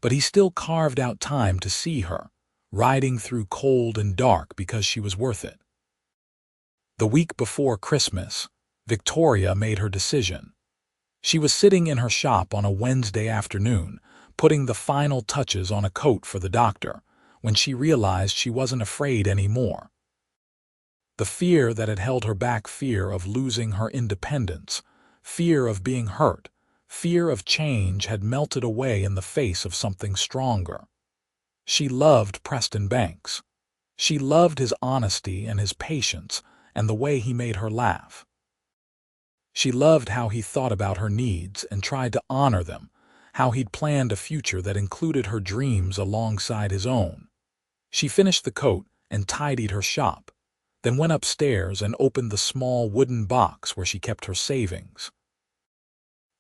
but he still carved out time to see her, riding through cold and dark because she was worth it. The week before Christmas, Victoria made her decision. She was sitting in her shop on a Wednesday afternoon, putting the final touches on a coat for the doctor, when she realized she wasn't afraid anymore. The fear that had held her back, fear of losing her independence, fear of being hurt, fear of change, had melted away in the face of something stronger. She loved Preston Banks. She loved his honesty and his patience and the way he made her laugh. She loved how he thought about her needs and tried to honor them, how he'd planned a future that included her dreams alongside his own. She finished the coat and tidied her shop, then went upstairs and opened the small wooden box where she kept her savings.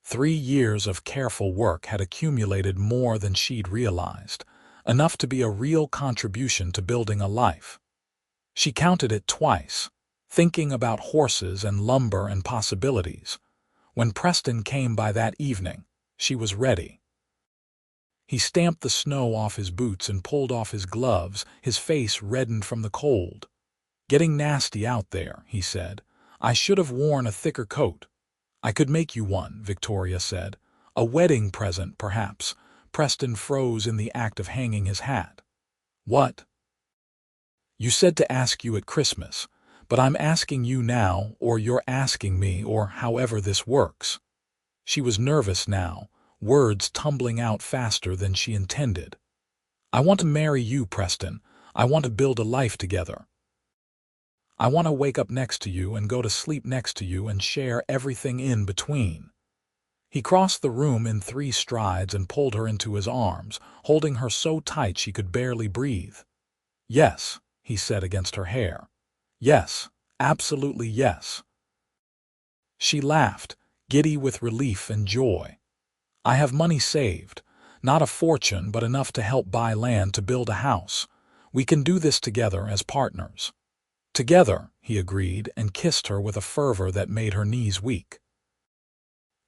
3 years of careful work had accumulated more than she'd realized, enough to be a real contribution to building a life. She counted it twice, thinking about horses and lumber and possibilities. When Preston came by that evening, she was ready. He stamped the snow off his boots and pulled off his gloves, his face reddened from the cold. "Getting nasty out there," he said. "I should have worn a thicker coat." "I could make you one," Victoria said. "A wedding present, perhaps." Preston froze in the act of hanging his hat. "What?" "You said to ask you at Christmas, but I'm asking you now, or you're asking me, or however this works." She was nervous now, words tumbling out faster than she intended. "I want to marry you, Preston. I want to build a life together." I want to wake up next to you and go to sleep next to you and share everything in between." He crossed the room in 3 strides and pulled her into his arms, holding her so tight she could barely breathe. "Yes," he said against her hair. "Yes, absolutely yes." She laughed, giddy with relief and joy. "I have money saved. Not a fortune, but enough to help buy land to build a house. We can do this together as partners." "Together," he agreed and kissed her with a fervor that made her knees weak.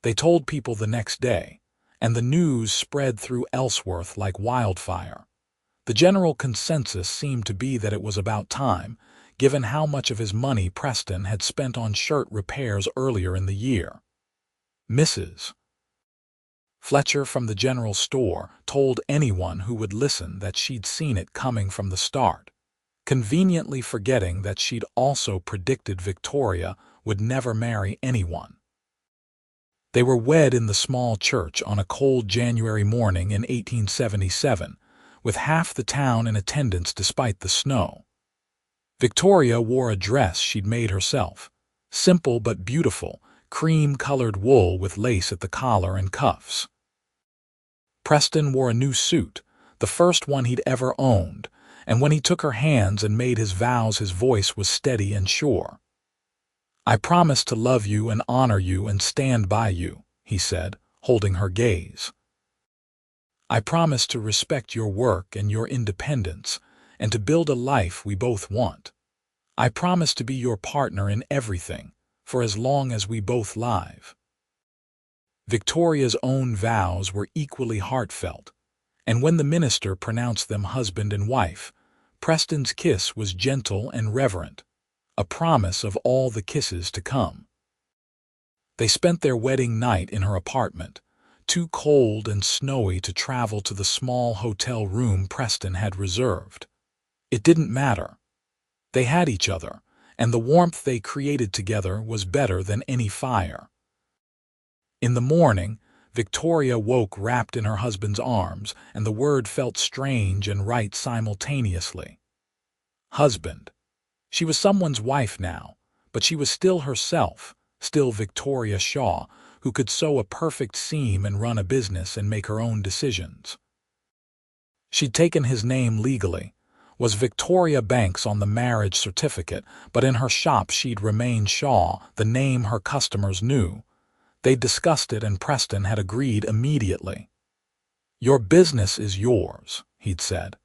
They told people the next day, and the news spread through Ellsworth like wildfire. The general consensus seemed to be that it was about time, given how much of his money Preston had spent on shirt repairs earlier in the year. Mrs. Fletcher from the general store told anyone who would listen that she'd seen it coming from the start, conveniently forgetting that she'd also predicted Victoria would never marry anyone. They were wed in the small church on a cold January morning in 1877, with half the town in attendance despite the snow. Victoria wore a dress she'd made herself, simple but beautiful, cream-colored wool with lace at the collar and cuffs. Preston wore a new suit, the first one he'd ever owned, and when he took her hands and made his vows, his voice was steady and sure. "I promise to love you and honor you and stand by you," he said, holding her gaze. "I promise to respect your work and your independence, and to build a life we both want. I promise to be your partner in everything, for as long as we both live." Victoria's own vows were equally heartfelt, and when the minister pronounced them husband and wife, Preston's kiss was gentle and reverent, a promise of all the kisses to come. They spent their wedding night in her apartment, too cold and snowy to travel to the small hotel room Preston had reserved. It didn't matter. They had each other, and the warmth they created together was better than any fire. In the morning, Victoria woke wrapped in her husband's arms, and the word felt strange and right simultaneously. Husband. She was someone's wife now, but she was still herself, still Victoria Shaw, who could sew a perfect seam and run a business and make her own decisions. She'd taken his name legally, was Victoria Banks on the marriage certificate, but in her shop she'd remained Shaw, the name her customers knew. They'd discussed it and Preston had agreed immediately. "Your business is yours," he'd said.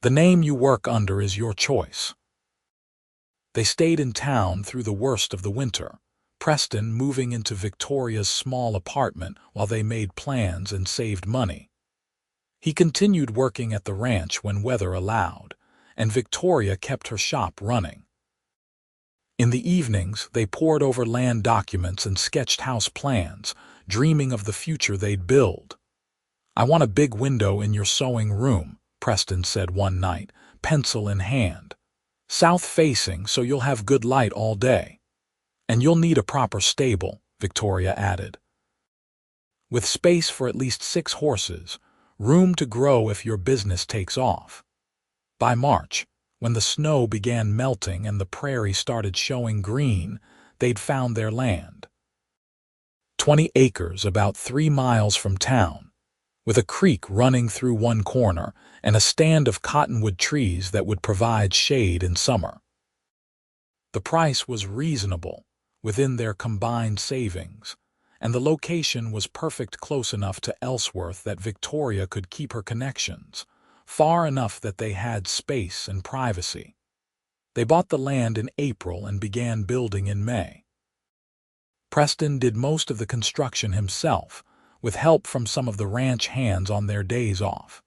"The name you work under is your choice." They stayed in town through the worst of the winter, Preston moving into Victoria's small apartment while they made plans and saved money. He continued working at the ranch when weather allowed, and Victoria kept her shop running. In the evenings, they pored over land documents and sketched house plans, dreaming of the future they'd build. "I want a big window in your sewing room," Preston said one night, pencil in hand. "South-facing, so you'll have good light all day. And you'll need a proper stable," Victoria added. "With space for at least 6 horses, room to grow if your business takes off." By March, when the snow began melting and the prairie started showing green, they'd found their land. 20 acres about 3 miles from town, with a creek running through one corner and a stand of cottonwood trees that would provide shade in summer. The price was reasonable, within their combined savings, and the location was perfect, close enough to Ellsworth that Victoria could keep her connections, far enough that they had space and privacy. They bought the land in April and began building in May. Preston did most of the construction himself, with help from some of the ranch hands on their days off.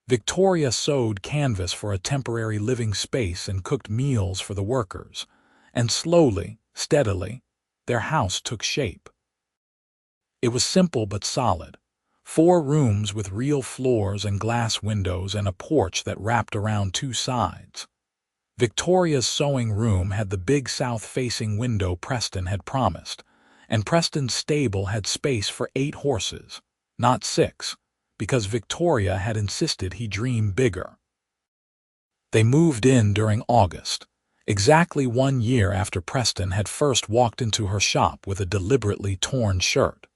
Victoria sewed canvas for a temporary living space and cooked meals for the workers, and slowly, steadily, their house took shape. It was simple but solid. 4 rooms with real floors and glass windows and a porch that wrapped around 2 sides. Victoria's sewing room had the big south-facing window Preston had promised, and Preston's stable had space for 8 horses, not 6, because Victoria had insisted he dream bigger. They moved in during August, exactly 1 year after Preston had first walked into her shop with a deliberately torn shirt.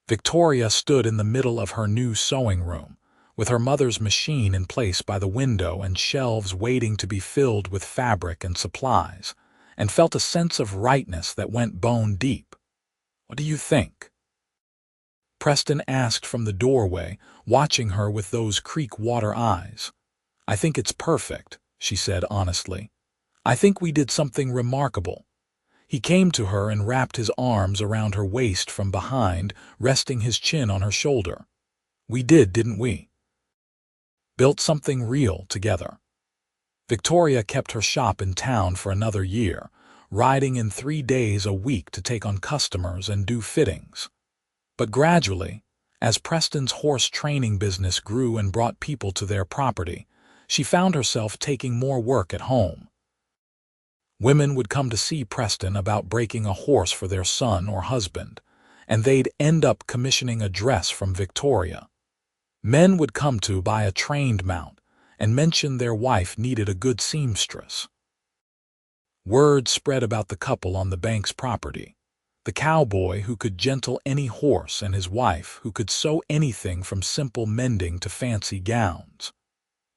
Victoria stood in the middle of her new sewing room, with her mother's machine in place by the window and shelves waiting to be filled with fabric and supplies, and felt a sense of rightness that went bone deep. "What do you think?" Preston asked from the doorway, watching her with those creek-water eyes. "I think it's perfect," she said honestly. "I think we did something remarkable." He came to her and wrapped his arms around her waist from behind, resting his chin on her shoulder. "We did, didn't we? Built something real together." Victoria kept her shop in town for another year, riding in 3 days a week to take on customers and do fittings. But gradually, as Preston's horse training business grew and brought people to their property, she found herself taking more work at home. Women would come to see Preston about breaking a horse for their son or husband, and they'd end up commissioning a dress from Victoria. Men would come to buy a trained mount and mention their wife needed a good seamstress. Word spread about the couple on the Banks property. The cowboy who could gentle any horse and his wife who could sew anything from simple mending to fancy gowns.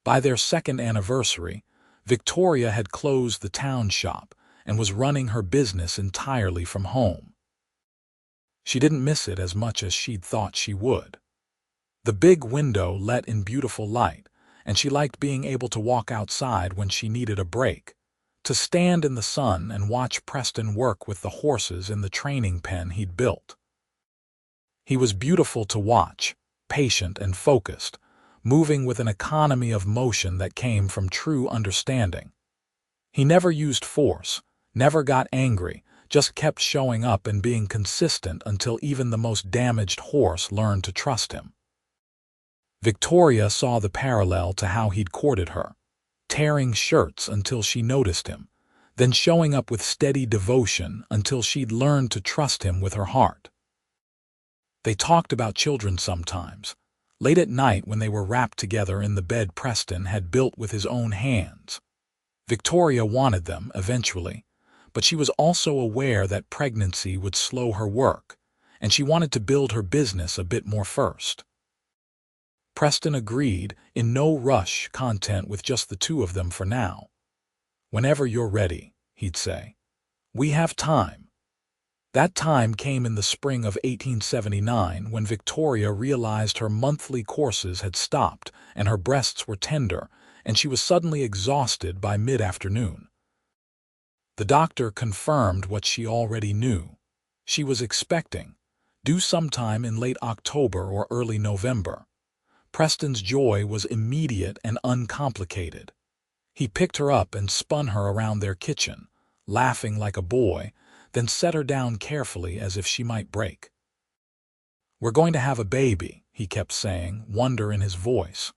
By their second anniversary, Victoria had closed the town shop and was running her business entirely from home. She didn't miss it as much as she'd thought she would. The big window let in beautiful light, and she liked being able to walk outside when she needed a break, to stand in the sun and watch Preston work with the horses in the training pen he'd built. He was beautiful to watch, patient and focused, moving with an economy of motion that came from true understanding. He never used force, never got angry, just kept showing up and being consistent until even the most damaged horse learned to trust him. Victoria saw the parallel to how he'd courted her, tearing shirts until she noticed him, then showing up with steady devotion until she'd learned to trust him with her heart. They talked about children sometimes, late at night when they were wrapped together in the bed Preston had built with his own hands. Victoria wanted them eventually, but she was also aware that pregnancy would slow her work, and she wanted to build her business a bit more first. Preston agreed, in no rush, content with just the two of them for now. "Whenever you're ready," he'd say. "We have time." That time came in the spring of 1879 when Victoria realized her monthly courses had stopped and her breasts were tender, and she was suddenly exhausted by mid-afternoon. The doctor confirmed what she already knew. She was expecting, due sometime in late October or early November. Preston's joy was immediate and uncomplicated. He picked her up and spun her around their kitchen, laughing like a boy, then set her down carefully as if she might break. "We're going to have a baby," he kept saying, wonder in his voice.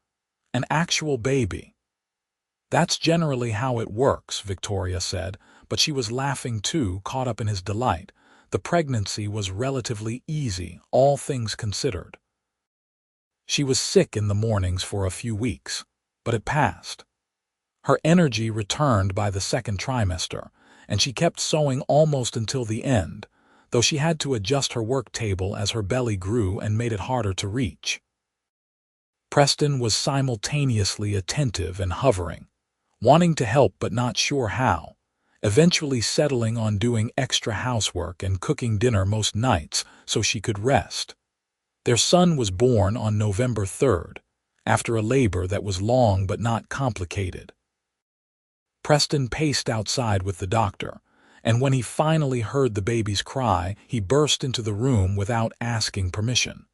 "An actual baby." "That's generally how it works," Victoria said, but she was laughing too, caught up in his delight. The pregnancy was relatively easy, all things considered. She was sick in the mornings for a few weeks, but it passed. Her energy returned by the second trimester, and she kept sewing almost until the end, though she had to adjust her work table as her belly grew and made it harder to reach. Preston was simultaneously attentive and hovering, wanting to help but not sure how, eventually settling on doing extra housework and cooking dinner most nights so she could rest. Their son was born on November 3rd, after a labor that was long but not complicated. Preston paced outside with the doctor, and when he finally heard the baby's cry, he burst into the room without asking permission.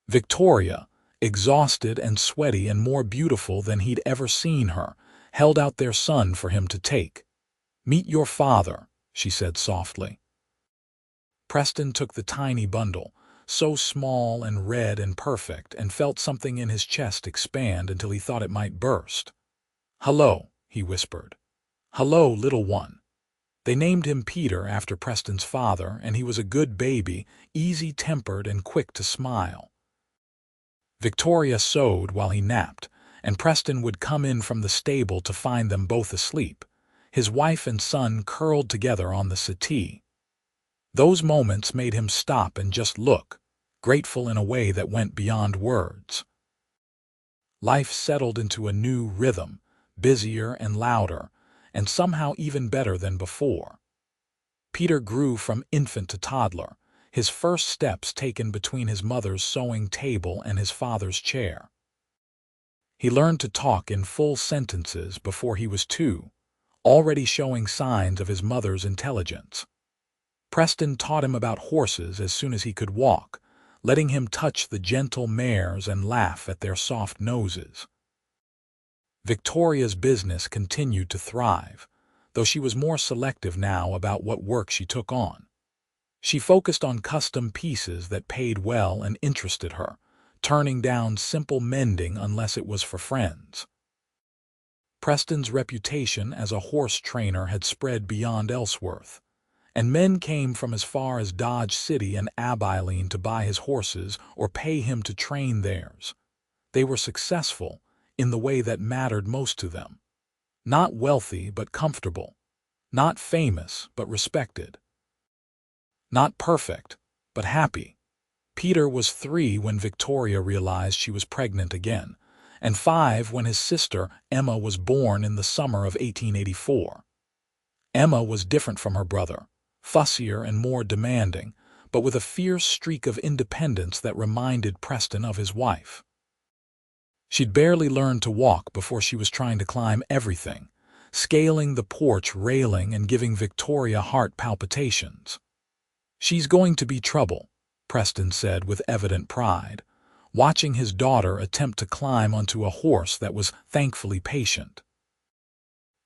Victoria, exhausted and sweaty and more beautiful than he'd ever seen her, held out their son for him to take. "Meet your father," she said softly. Preston took the tiny bundle, so small and red and perfect, and felt something in his chest expand until he thought it might burst. "Hello," he whispered. "Hello, little one." They named him Peter after Preston's father, and he was a good baby, easy-tempered and quick to smile. Victoria sewed while he napped, and Preston would come in from the stable to find them both asleep. his wife and son curled together on the settee. Those moments made him stop and just look, grateful in a way that went beyond words. Life settled into a new rhythm, busier and louder, and somehow even better than before. Peter grew from infant to toddler, his first steps taken between his mother's sewing table and his father's chair. He learned to talk in full sentences before he was 2, already showing signs of his mother's intelligence. Preston taught him about horses as soon as he could walk, letting him touch the gentle mares and laugh at their soft noses. Victoria's business continued to thrive, though she was more selective now about what work she took on. She focused on custom pieces that paid well and interested her, turning down simple mending unless it was for friends. Preston's reputation as a horse trainer had spread beyond Ellsworth, and men came from as far as Dodge City and Abilene to buy his horses or pay him to train theirs. They were successful in the way that mattered most to them. Not wealthy but comfortable. Not famous but respected. Not perfect but happy. Peter was 3 when Victoria realized she was pregnant again, and 5 when his sister Emma was born in the summer of 1884. Emma was different from her brother, fussier and more demanding, but with a fierce streak of independence that reminded Preston of his wife. She'd barely learned to walk before she was trying to climb everything, scaling the porch railing and giving Victoria heart palpitations. "She's going to be trouble," Preston said with evident pride, watching his daughter attempt to climb onto a horse that was thankfully patient.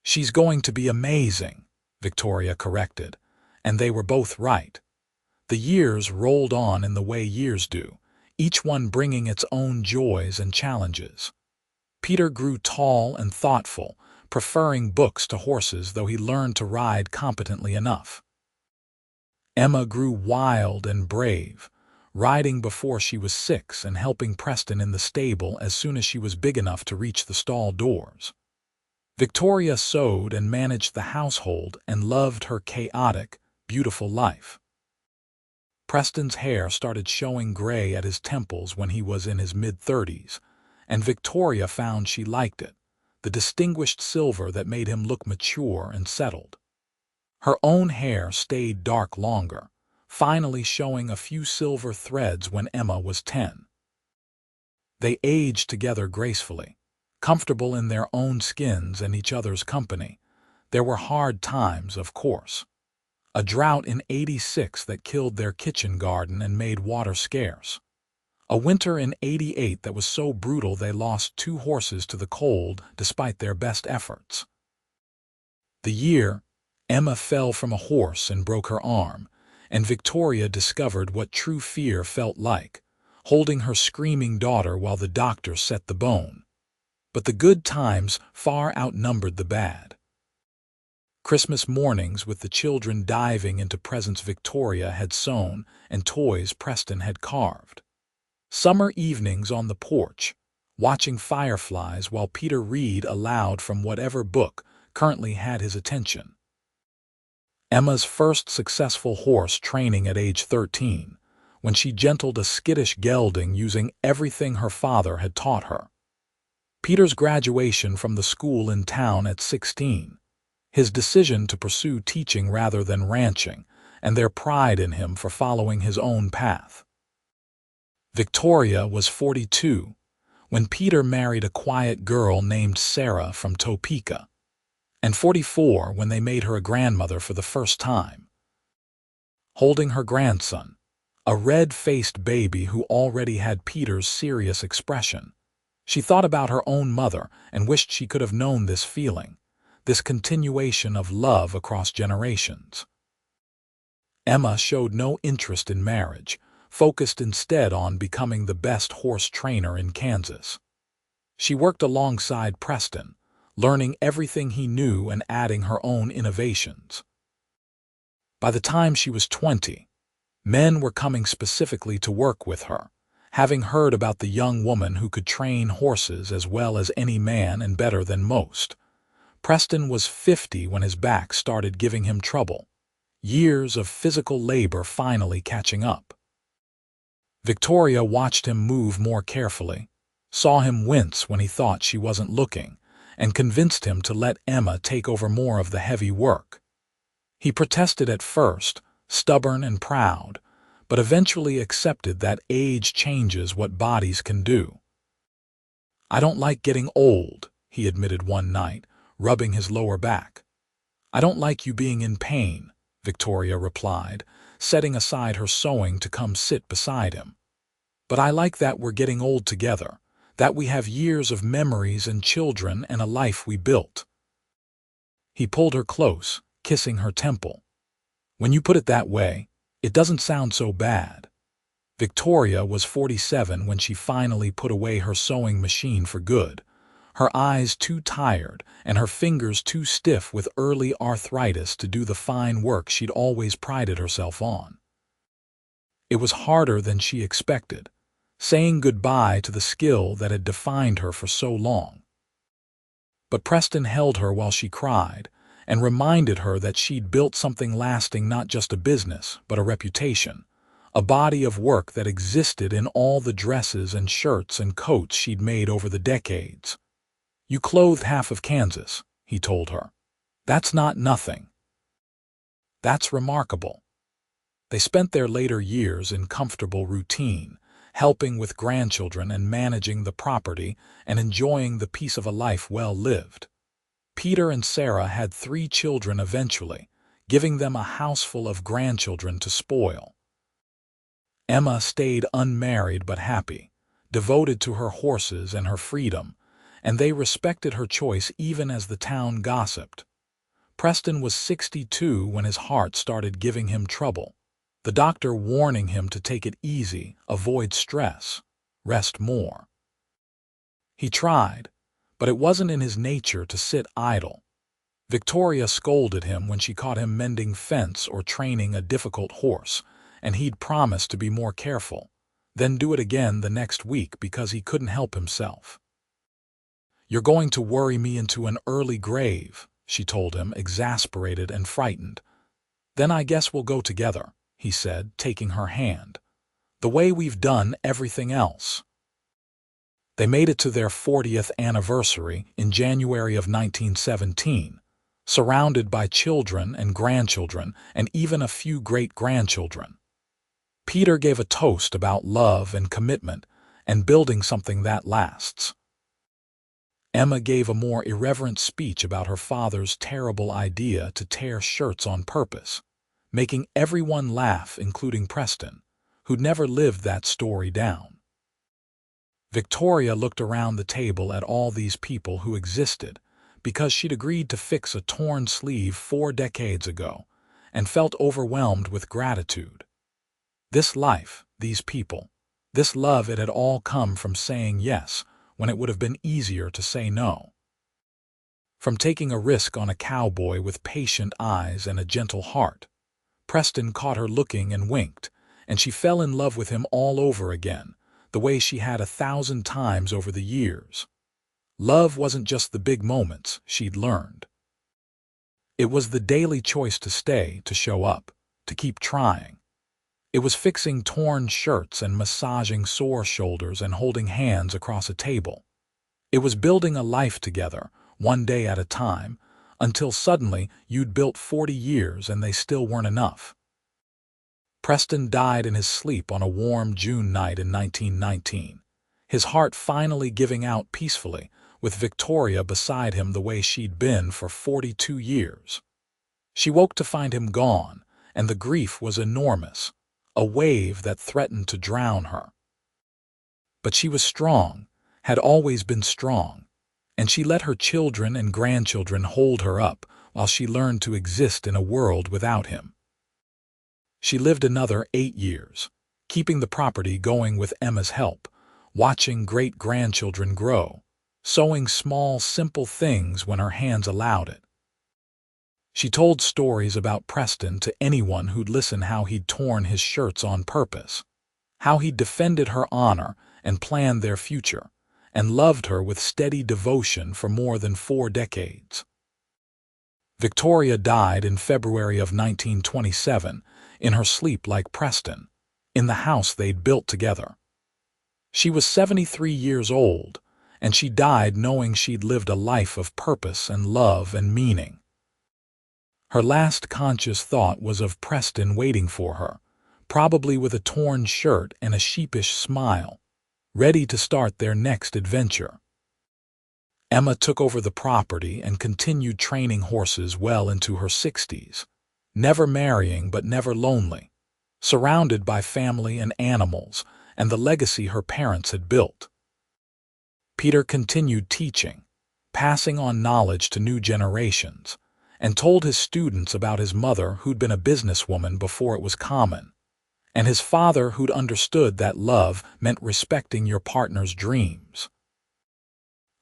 "She's going to be amazing," Victoria corrected, and they were both right. The years rolled on in the way years do, each one bringing its own joys and challenges. Peter grew tall and thoughtful, preferring books to horses, though he learned to ride competently enough. Emma grew wild and brave, riding before she was 6 and helping Preston in the stable as soon as she was big enough to reach the stall doors. Victoria sewed and managed the household and loved her chaotic, beautiful life. Preston's hair started showing gray at his temples when he was in his mid-30s, and Victoria found she liked it, the distinguished silver that made him look mature and settled. Her own hair stayed dark longer, finally showing a few silver threads when Emma was 10. They aged together gracefully, comfortable in their own skins and each other's company. There were hard times, of course. A drought in '86 that killed their kitchen garden and made water scarce. A winter in '88 that was so brutal they lost 2 horses to the cold despite their best efforts. The year, Emma fell from a horse and broke her arm, and Victoria discovered what true fear felt like, holding her screaming daughter while the doctor set the bone. But the good times far outnumbered the bad. Christmas mornings with the children diving into presents Victoria had sewn and toys Preston had carved. Summer evenings on the porch, watching fireflies while Peter read aloud from whatever book currently had his attention. Emma's first successful horse training at age 13, when she gentled a skittish gelding using everything her father had taught her. Peter's graduation from the school in town at 16, his decision to pursue teaching rather than ranching, and their pride in him for following his own path. Victoria was 42 when Peter married a quiet girl named Sarah from Topeka, and 44 when they made her a grandmother for the first time. Holding her grandson, a red-faced baby who already had Peter's serious expression, she thought about her own mother and wished she could have known this feeling, this continuation of love across generations. Emma showed no interest in marriage, focused instead on becoming the best horse trainer in Kansas. She worked alongside Preston, learning everything he knew and adding her own innovations. By the time she was 20, men were coming specifically to work with her, having heard about the young woman who could train horses as well as any man and better than most. Preston was 50 when his back started giving him trouble, years of physical labor finally catching up. Victoria watched him move more carefully, saw him wince when he thought she wasn't looking, and convinced him to let Emma take over more of the heavy work. He protested at first, stubborn and proud, but eventually accepted that age changes what bodies can do. "I don't like getting old," he admitted one night, rubbing his lower back. "I don't like you being in pain," Victoria replied, setting aside her sewing to come sit beside him. "But I like that we're getting old together, that we have years of memories and children and a life we built." He pulled her close, kissing her temple. "When you put it that way, it doesn't sound so bad." Victoria was 47 when she finally put away her sewing machine for good, her eyes too tired and her fingers too stiff with early arthritis to do the fine work she'd always prided herself on. It was harder than she expected, saying goodbye to the skill that had defined her for so long. But Preston held her while she cried and reminded her that she'd built something lasting, not just a business, but a reputation, a body of work that existed in all the dresses and shirts and coats she'd made over the decades. "You clothed half of Kansas," he told her. "That's not nothing. That's remarkable." They spent their later years in comfortable routine, helping with grandchildren and managing the property and enjoying the peace of a life well lived. Peter and Sarah had 3 children eventually, giving them a houseful of grandchildren to spoil. Emma stayed unmarried but happy, devoted to her horses and her freedom, and they respected her choice even as the town gossiped. Preston was 62 when his heart started giving him trouble, the doctor warning him to take it easy, avoid stress, rest more. He tried, but it wasn't in his nature to sit idle. Victoria scolded him when she caught him mending fence or training a difficult horse, and he'd promise to be more careful, then do it again the next week because he couldn't help himself. "You're going to worry me into an early grave," she told him, exasperated and frightened. "Then I guess we'll go together," he said, taking her hand. "The way we've done everything else." They made it to their 40th anniversary in January of 1917, surrounded by children and grandchildren and even a few great-grandchildren. Peter gave a toast about love and commitment and building something that lasts. Emma gave a more irreverent speech about her father's terrible idea to tear shirts on purpose, making everyone laugh, including Preston, who'd never lived that story down. Victoria looked around the table at all these people who existed because she'd agreed to fix a torn sleeve 4 decades ago and felt overwhelmed with gratitude. This life, these people, this love, it had all come from saying yes when it would have been easier to say no. From taking a risk on a cowboy with patient eyes and a gentle heart. Preston caught her looking and winked, and she fell in love with him all over again, the way she had 1,000 times over the years. Love wasn't just the big moments, she'd learned. It was the daily choice to stay, to show up, to keep trying. It was fixing torn shirts and massaging sore shoulders and holding hands across a table. It was building a life together, one day at a time, until suddenly you'd built 40 years and they still weren't enough. Preston died in his sleep on a warm June night in 1919, his heart finally giving out peacefully, with Victoria beside him the way she'd been for 42 years. She woke to find him gone, and the grief was enormous, a wave that threatened to drown her. But she was strong, had always been strong, and she let her children and grandchildren hold her up while she learned to exist in a world without him. She lived another 8 years, keeping the property going with Emma's help, watching great-grandchildren grow, sewing small, simple things when her hands allowed it. She told stories about Preston to anyone who'd listen, how he'd torn his shirts on purpose, how he'd defended her honor and planned their future, and loved her with steady devotion for more than 4 decades. Victoria died in February of 1927, in her sleep like Preston, in the house they'd built together. She was 73 years old, and she died knowing she'd lived a life of purpose and love and meaning. Her last conscious thought was of Preston waiting for her, probably with a torn shirt and a sheepish smile, ready to start their next adventure. Emma took over the property and continued training horses well into her 60s, never marrying but never lonely, surrounded by family and animals and the legacy her parents had built. Peter continued teaching, passing on knowledge to new generations, and told his students about his mother who'd been a businesswoman before it was common, and his father who'd understood that love meant respecting your partner's dreams.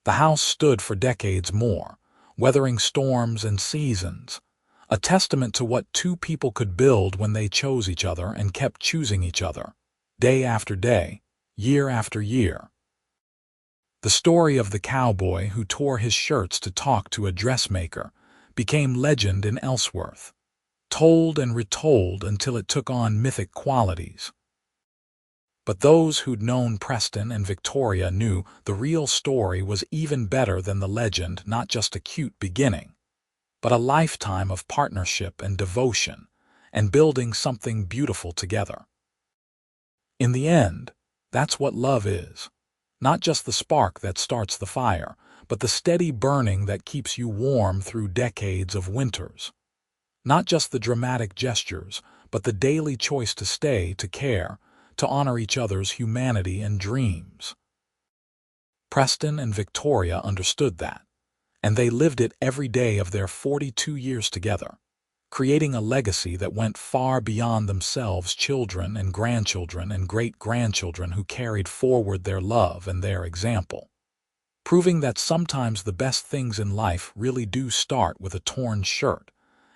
The house stood for decades more, weathering storms and seasons, a testament to what two people could build when they chose each other and kept choosing each other, day after day, year after year. The story of the cowboy who tore his shirts to talk to a dressmaker became legend in Ellsworth, told and retold until it took on mythic qualities. But those who'd known Preston and Victoria knew the real story was even better than the legend, not just a cute beginning, but a lifetime of partnership and devotion, and building something beautiful together. In the end, that's what love is. Not just the spark that starts the fire, but the steady burning that keeps you warm through decades of winters. Not just the dramatic gestures, but the daily choice to stay, to care, to honor each other's humanity and dreams. Preston and Victoria understood that, and they lived it every day of their 42 years together, creating a legacy that went far beyond themselves, children and grandchildren and great-grandchildren who carried forward their love and their example, proving that sometimes the best things in life really do start with a torn shirt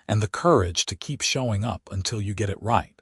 and the courage to keep showing up until you get it right.